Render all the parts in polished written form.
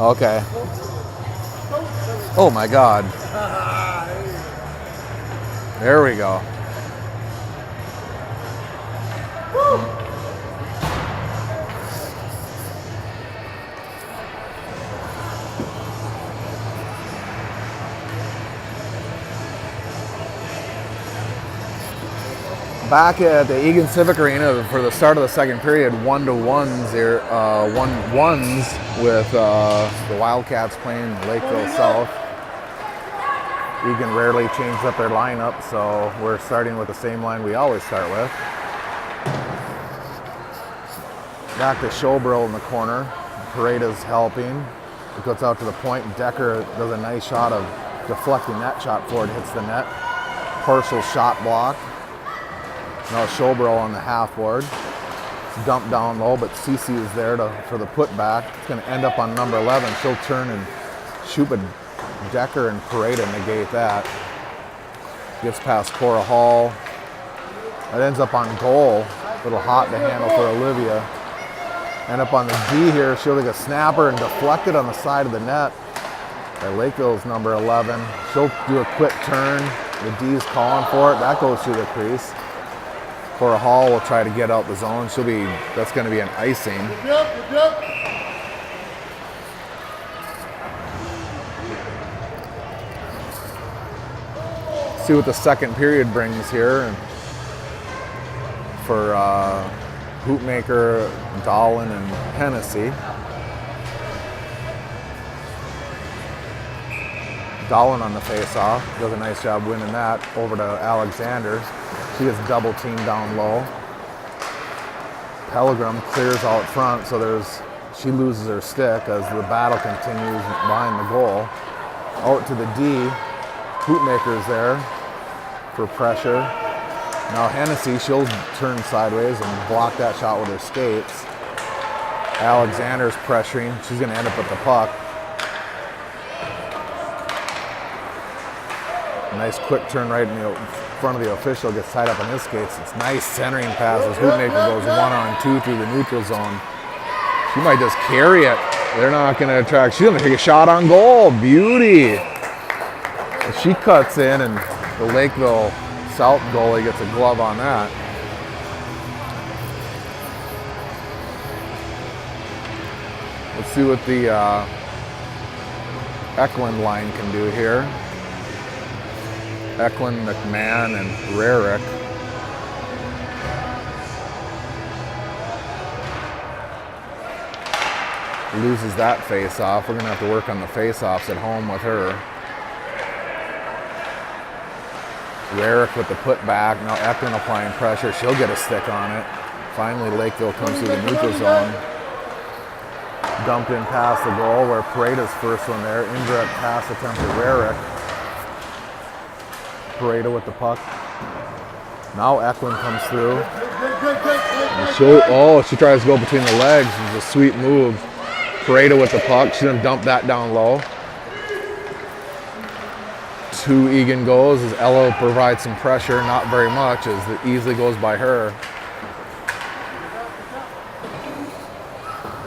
Okay. Oh my God. There we go. Back at the Eagan Civic Arena for the start of the second period, 1-1s here, 1-1s with the Wildcats playing Lakeville South. Eagan rarely changed up their lineup, so we're starting with the same line we always start with. Back to Showbro in the corner. Pareda's helping. It goes out to the point. Decker does a nice shot of deflecting that shot forward, hits the net. Partial shot block. Now Showbro on the half board. Dump down low, but Cece is there for the putback. It's going to end up on number 11. She'll turn and shoot, but Decker and Pareda negate that. Gets past Cora Hall. That ends up on goal. A little hot to handle for Olivia. End up on the D here. She'll take a snapper and deflect it on the side of the net. Lakeville's number 11. She'll do a quick turn. The D's calling for it. That goes through the crease. Cora Hall will try to get out the zone. That's going to be an icing. See what the second period brings here. For Hoopmaker, Dahlin, and Hennessy. Dahlin on the face-off. Does a nice job winning that. Over to Alexander. She gets double teamed down low. Pellegrim clears out front, so she loses her stick as the battle continues behind the goal. Out to the D. Hoopmaker's there for pressure. Now Hennessy, she'll turn sideways and block that shot with her skates. Alexander's pressuring. She's going to end up with the puck. Nice quick turn right in the front of the official, gets tied up on his skates. It's nice centering passes. Hoopmaker goes 1-on-2 through the neutral zone. She might just carry it. They're not going to attract. She's going to take a shot on goal. Beauty. She cuts in, and the Lakeville South goalie gets a glove on that. Let's see what the Eklund line can do here. Eklund, McMahon, and Rarick. Loses that face-off. We're going to have to work on the face-offs at home with her. Rarick with the putback. Now Eklund applying pressure. She'll get a stick on it. Finally, Lakeville comes through the neutral zone. Dumped in past the goal where Pareda's first one there. Indirect pass attempt to Rarick. Pareda with the puck. Now Eklund comes through. She tries to go between the legs. It's a sweet move. Pareda with the puck. She's going to dump that down low. 2 Eagan goes as Ella provides some pressure. Not very much as it easily goes by her.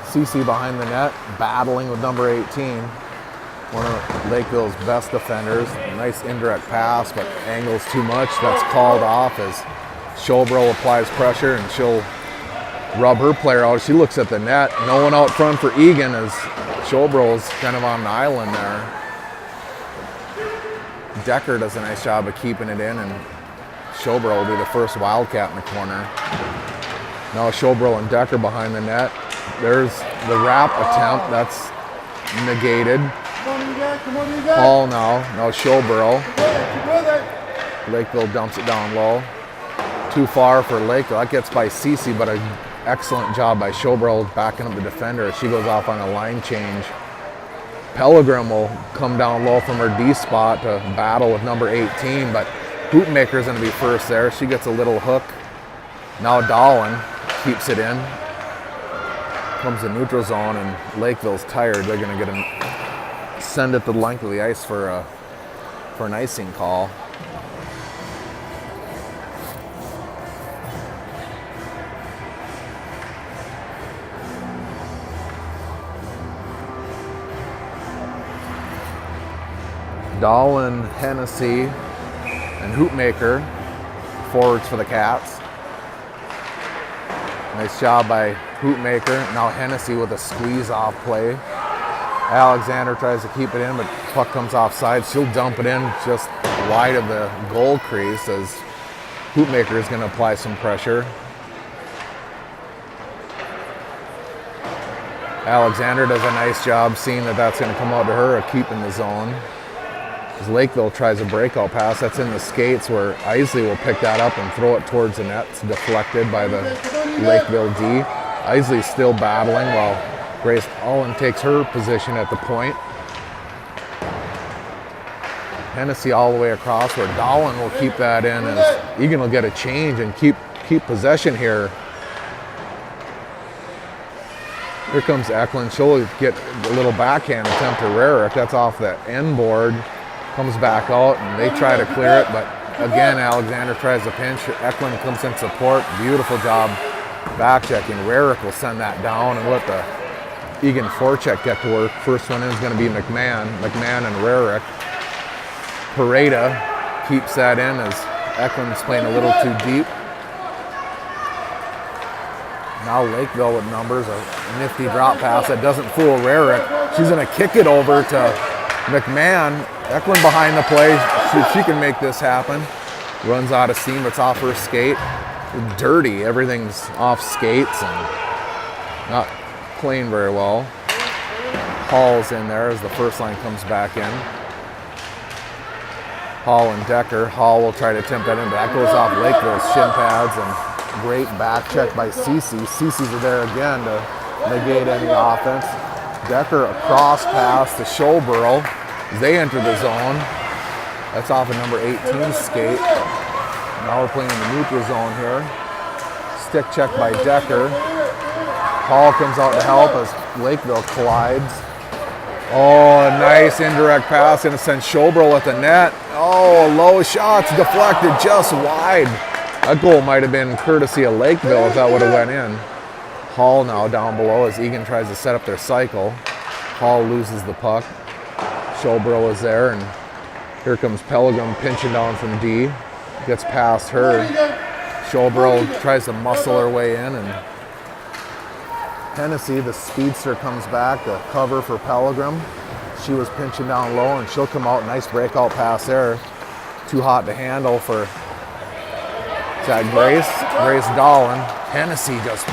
Cece behind the net, battling with number 18. One of Lakeville's best defenders. Nice indirect pass, but angles too much. That's called off as Showbro applies pressure, and she'll rub her player out. She looks at the net. No one out front for Eagan as Showbro's kind of on the island there. Decker does a nice job of keeping it in, and Showbro will be the first Wildcat in the corner. Now Showbro and Decker behind the net. There's the wrap attempt. That's negated. Hall now Showbro. Lakeville dumps it down low. Too far for Lakeville. That gets by Cece, but an excellent job by Showbro backing up the defender as she goes off on a line change. Pellegrim will come down low from her D spot to battle with number 18, but Hoopmaker's going to be first there. She gets a little hook. Now Dahlin keeps it in. Comes the neutral zone, and Lakeville's tired. They're going to send it the length of the ice for an icing call. Dahlin, Hennessy, and Hoopmaker, forwards for the Cats. Nice job by Hoopmaker. Now Hennessy with a squeeze off play. Alexander tries to keep it in, but puck comes offside. She'll dump it in just wide of the goal crease as Hoopmaker is going to apply some pressure. Alexander does a nice job seeing that that's going to come out to her, a keep in the zone. As Lakeville tries a breakout pass, that's in the skates where Isley will pick that up and throw it towards the net. It's deflected by the Lakeville D. Isley's still battling while Grace Allen takes her position at the point. Hennessy all the way across where Dahlin will keep that in as Eagan will get a change and keep possession here. Here comes Eklund. She'll get a little backhand attempt to Rarick. That's off the end board. Comes back out and they try to clear it, but again Alexander tries to pinch. Eklund comes in support. Beautiful job back checking. Rarick will send that down and let the Eagan forecheck get to work. First one in is going to be McMahon and Rarick. Pareda keeps that in as Eklund's playing a little too deep. Now Lakeville with numbers, a nifty drop pass that doesn't fool Rarick. She's going to kick it over to McMahon. Eklund behind the play. See if she can make this happen. Runs out of steam. It's off her skate. Dirty. Everything's off skates and not playing very well. Hall's in there as the first line comes back in. Hall and Decker. Hall will try to attempt that in, but that goes off Lakeville's shin pads, and great back check by Cece. Cece's there again to negate any offense. Decker a cross pass to Schobrow. They enter the zone. That's off of number 18's skate. Now we're playing in the neutral zone here. Stick check by Decker. Hall comes out to help as Lakeville collides. Oh, a nice indirect pass and it sends Schobrow at the net. Oh, low shots deflected just wide. That goal might have been courtesy of Lakeville if that would have went in. Hall now down below as Eagan tries to set up their cycle. Hall loses the puck. Schobrow is there, and here comes Pellegrim pinching down from D. Gets past her. Schobrow tries to muscle her way in, and Hennessy, the speedster, comes back to cover for Pellegrim. She was pinching down low, and she'll come out. Nice breakout pass there. Too hot to handle for Grace Dahlin. Hennessy just,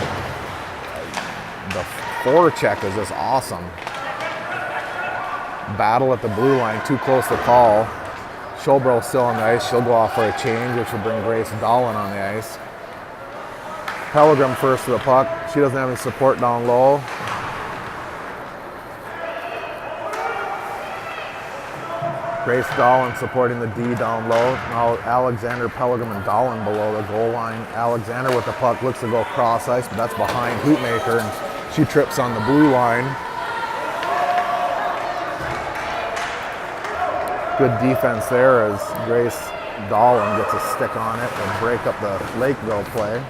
the forecheck is just awesome. Battle at the blue line, too close to call. Schobrow still on the ice. She'll go off for a change, which will bring Grace Dahlin on the ice. Pellegrim first to the puck. She doesn't have any support down low. Grace Dahlin supporting the D down low. Now Alexander, Pellegrim, and Dahlin below the goal line. Alexander with the puck looks to go cross ice, but that's behind Hoopmaker, and she trips on the blue line. Good defense there as Grace Dahlin gets a stick on it and break up the Lakeville play.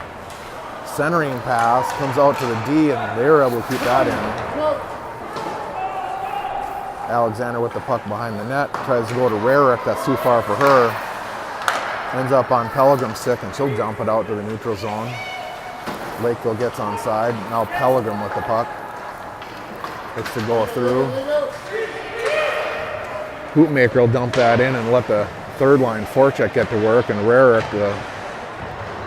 Centering pass comes out to the D, and they were able to keep that in. Alexander with the puck behind the net, tries to go to Rarick, that's too far for her. Ends up on Pellegrim's stick, and she'll dump it out to the neutral zone. Lakeville gets onside. Now Pellegrim with the puck. Looks to go through. Hoopmaker will dump that in and let the third line forecheck get to work, and Rarick, the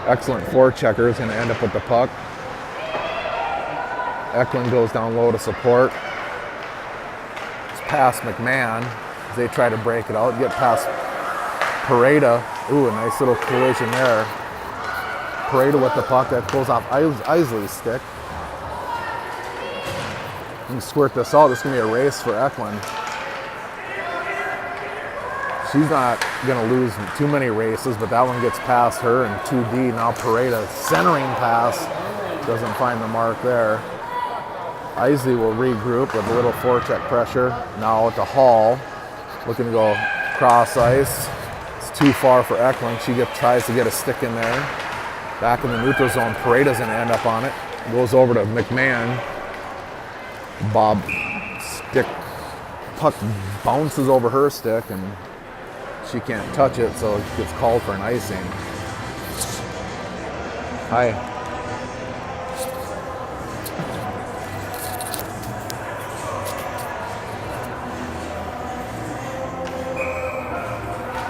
excellent forechecker, is going to end up with the puck. Eklund goes down low to support. It's past McMahon as they try to break it out. Get past Pareda. Ooh, a nice little collision there. Pareda with the puck. That goes off Isley's stick. You can squirt this out. This is going to be a race for Eklund. She's not going to lose too many races, but that one gets past her and 2D. Now Pareda centering pass. Doesn't find the mark there. Isley will regroup with a little forecheck pressure. Now to Hall. Looking to go cross ice. It's too far for Eklund. She tries to get a stick in there. Back in the neutral zone. Pareda's going to end up on it. Goes over to McMahon. Bob stick puck bounces over her stick and she can't touch it, so it gets called for an icing. Hi.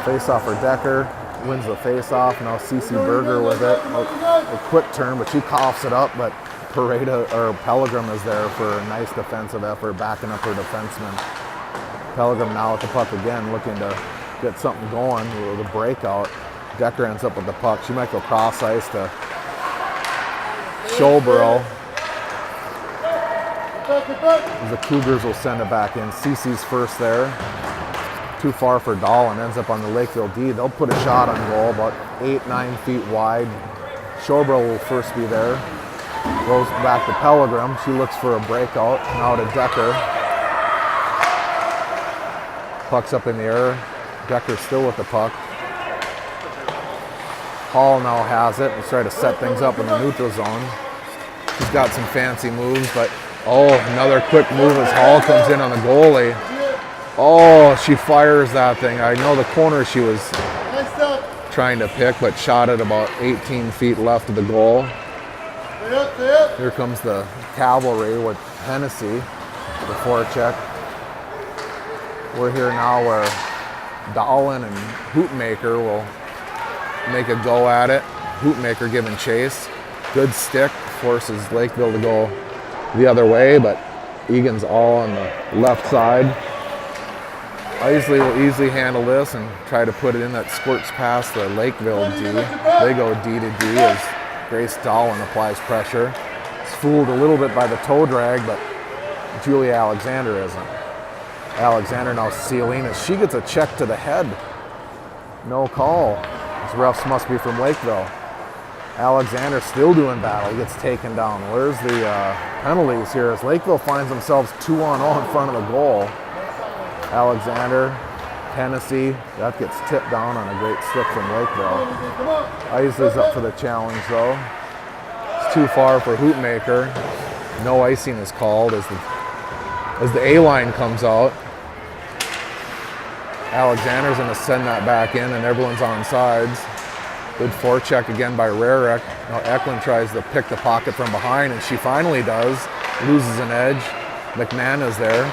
Face off for Decker, wins the face off. Now CC Berger with it. A quick turn, but she coughs it up, but Pellegrim is there for a nice defensive effort, backing up her defenseman. Pellegrim now with the puck again, looking to get something going with a breakout. Decker ends up with the puck. She might go cross ice to Showbro. The Cougars will send it back in. CC's first there. Too far for Dahlin, ends up on the Lakeville D. They'll put a shot on goal, about 8-9 feet wide. Showbro will first be there. Goes back to Pellegrim. She looks for a breakout. Now to Decker. Puck's up in the air. Decker still with the puck. Hall now has it. Let's try to set things up in the neutral zone. She's got some fancy moves, but another quick move as Hall comes in on the goalie. Oh, she fires that thing. I know the corner she was trying to pick, but shot it about 18 feet left of the goal. Here comes the cavalry with Hennessy, the forecheck. We're here now where Dahlin and Hoopmaker will make a go at it. Hoopmaker giving chase. Good stick, forces Lakeville to go the other way, but Eagan's all on the left side. Isley will easily handle this and try to put it in. That squirts past the Lakeville D. They go D to D as Grace Dahlin applies pressure. It's fooled a little bit by the toe drag, but Julie Alexander isn't. Alexander now sealing as she gets a check to the head. No call. These refs must be from Lakeville. Alexander still doing battle. He gets taken down. Where's the penalties here as Lakeville finds themselves 2-on-0 in front of the goal. Alexander, Hennessy, that gets tipped down on a great stick from Lakeville. Isley's up for the challenge though. It's too far for Hoopmaker. No icing is called as the A-line comes out. Alexander's going to send that back in and everyone's on sides. Good forecheck again by Rarick. Now Eklund tries to pick the pocket from behind and she finally does. Loses an edge. McMahon is there.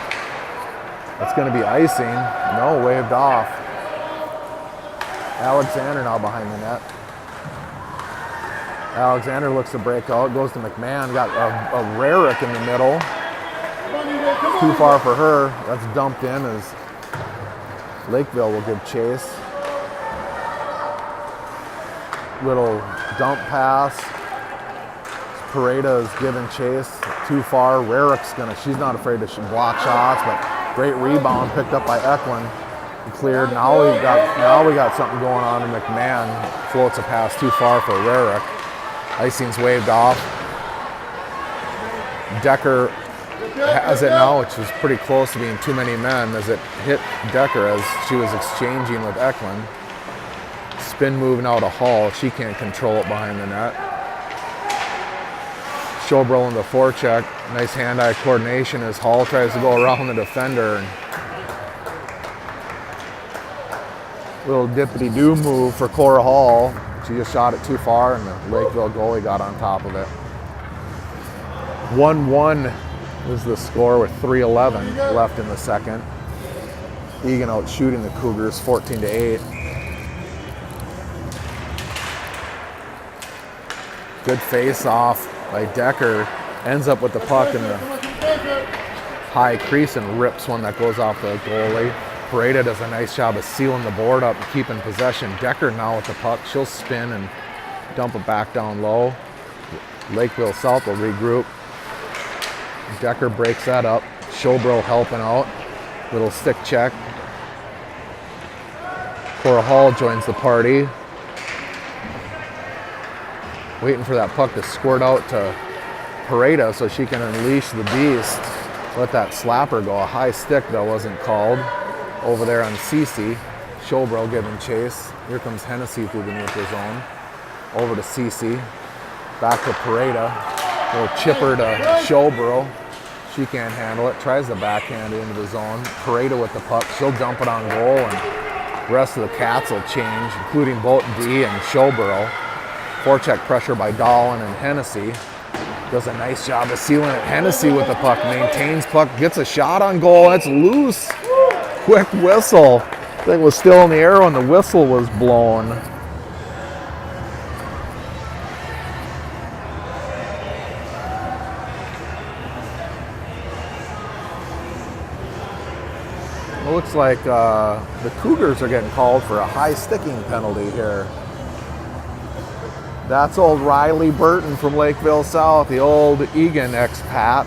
That's going to be icing. No, waved off. Alexander now behind the net. Alexander looks to break out, goes to McMahon. Got a Rarick in the middle. Too far for her. That's dumped in as Lakeville will give chase. Little dump pass. Pareda is giving chase. Too far. Rarick's she's not afraid to block shots, but great rebound picked up by Eklund. Cleared. Now we got something going on. And McMahon floats a pass too far for Rarick. Icing's waved off. Decker has it now, which is pretty close to being too many men as it hit Decker as she was exchanging with Eklund. Spin move now to Hall. She can't control it behind the net. Showbro in the forecheck. Nice hand-eye coordination as Hall tries to go around the defender. And little dippity-doo move for Cora Hall. She just shot it too far and the Lakeville goalie got on top of it. 1-1 is the score with 3:11 left in the second. Eagan out shooting the Cougars 14-8. Good face-off by Decker. Ends up with the puck in the high crease and rips one that goes off the goalie. Pareda does a nice job of sealing the board up and keeping possession. Decker now with the puck. She'll spin and dump it back down low. Lakeville South will regroup. Decker breaks that up. Showbro helping out. Little stick check. Cora Hall joins the party. Waiting for that puck to squirt out to Pareda so she can unleash the beast. Let that slapper go. A high stick though wasn't called. Over there on CC. Showbro giving chase. Here comes Hennessy through the neutral zone. Over to CC. Back to Pareda. Little chipper to Showbro. She can't handle it, tries the backhand into the zone. Pareda with the puck, she'll dump it on goal, and the rest of the Cats will change, including Bolton D and Showborough. Forecheck pressure by Dolan and Hennessy. Does a nice job of sealing it. Hennessy with the puck, maintains puck, gets a shot on goal. It's loose. Quick whistle. Thing was still in the air when the whistle was blown. It looks like the Cougars are getting called for a high sticking penalty here. That's old Riley Burton from Lakeville South, the old Eagan expat.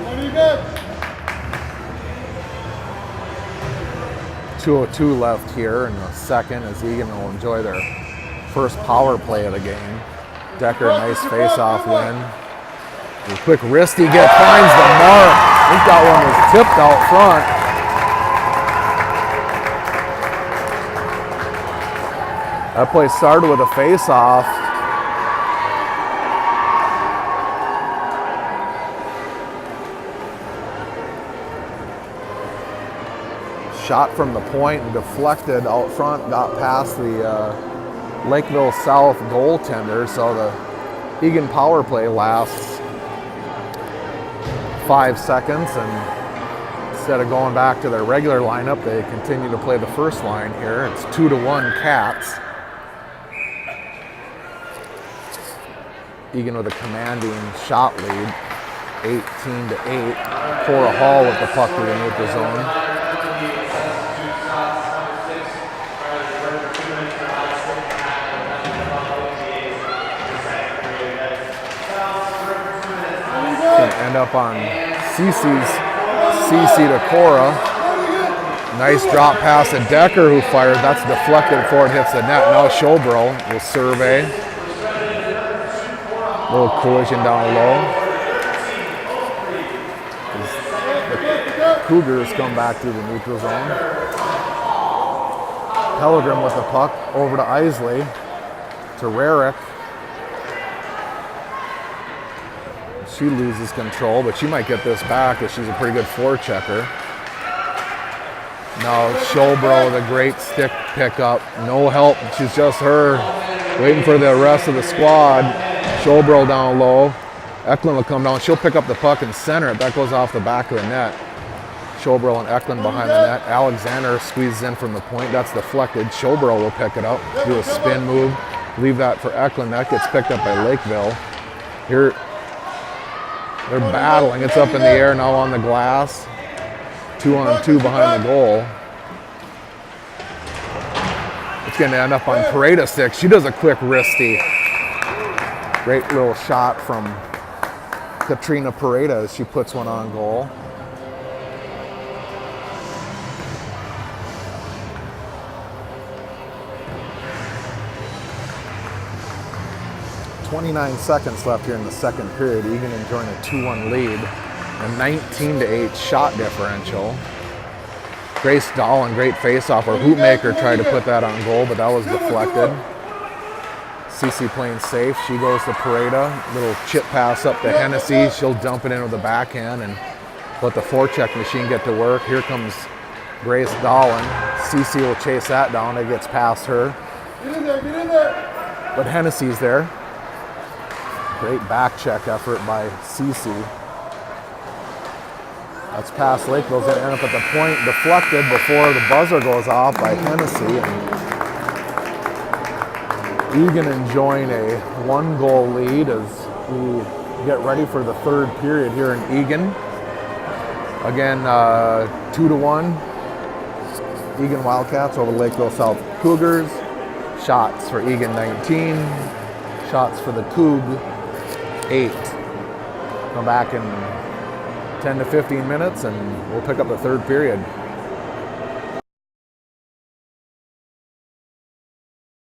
What do you got? 2:02 left here in the second as Eagan will enjoy their first power play of the game. Decker, nice face-off win. A quick wristy get, finds the mark. I think that one was tipped out front. That play started with a face-off. Shot from the point and deflected out front, got past the Lakeville South goaltender, so the Eagan power play lasts 5 seconds, and instead of going back to their regular lineup, they continue to play the first line here. It's 2-1 Cats. Eagan with a commanding shot lead, 18-8. Cora Hall with the puck to the neutral zone. Gonna end up on CC to Cora. Nice drop pass to Decker, who fired. That's deflected before it hits the net. Now Showborough will survey. Little collision down low. The Cougars come back through the neutral zone. Pellegrim with the puck over to Isley, to Rarick. She loses control, but she might get this back as she's a pretty good forechecker. Now Showborough with a great stick pickup. No help, she's just her waiting for the rest of the squad. Showborough down low. Eklund will come down. She'll pick up the puck and center it. That goes off the back of the net. Showborough and Eklund behind the net. Alexander squeezes in from the point. That's deflected. Showborough will pick it up. Do a spin move. Leave that for Eklund. That gets picked up by Lakeville. Here, they're battling. It's up in the air now on the glass. 2-on-2 behind the goal. It's going to end up on Pareda stick. She does a quick wristy. Great little shot from Katrina Pareda as she puts one on goal. .29 seconds left here in the second period. Eagan enjoying a 2-1 lead. A 19-8 shot differential. Grace Dolan, great face-off. Our hoopmaker tried to put that on goal, but that was deflected. CC playing safe. She goes to Pareda. Little chip pass up to Hennessy. She'll dump it in with the backhand and let the forecheck machine get to work. Here comes Grace Dolan. CC will chase that down. It gets past her. Get in there, get in there. But Hennessy's there. Great back check effort by CC. That's past Lakeville's going to end up at the point, deflected before the buzzer goes off by Hennessy. And Eagan enjoying a 1-goal lead as we get ready for the third period here in Eagan. Again, 2-1. Eagan Wildcats over Lakeville South Cougars. Shots for Eagan 19. Shots for the Coug 8. Come back in 10 to 15 minutes and we'll pick up the third period.